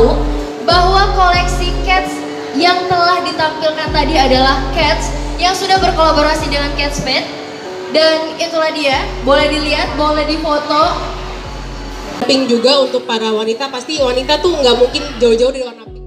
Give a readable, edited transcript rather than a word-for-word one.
tahu bahwa koleksi Keds yang telah ditampilkan tadi adalah Keds yang sudah berkolaborasi dengan Kate Spade. Dan itulah dia, boleh dilihat, boleh difoto. Pink juga untuk para wanita, pasti wanita tuh nggak mungkin jauh-jauh dari warna pink.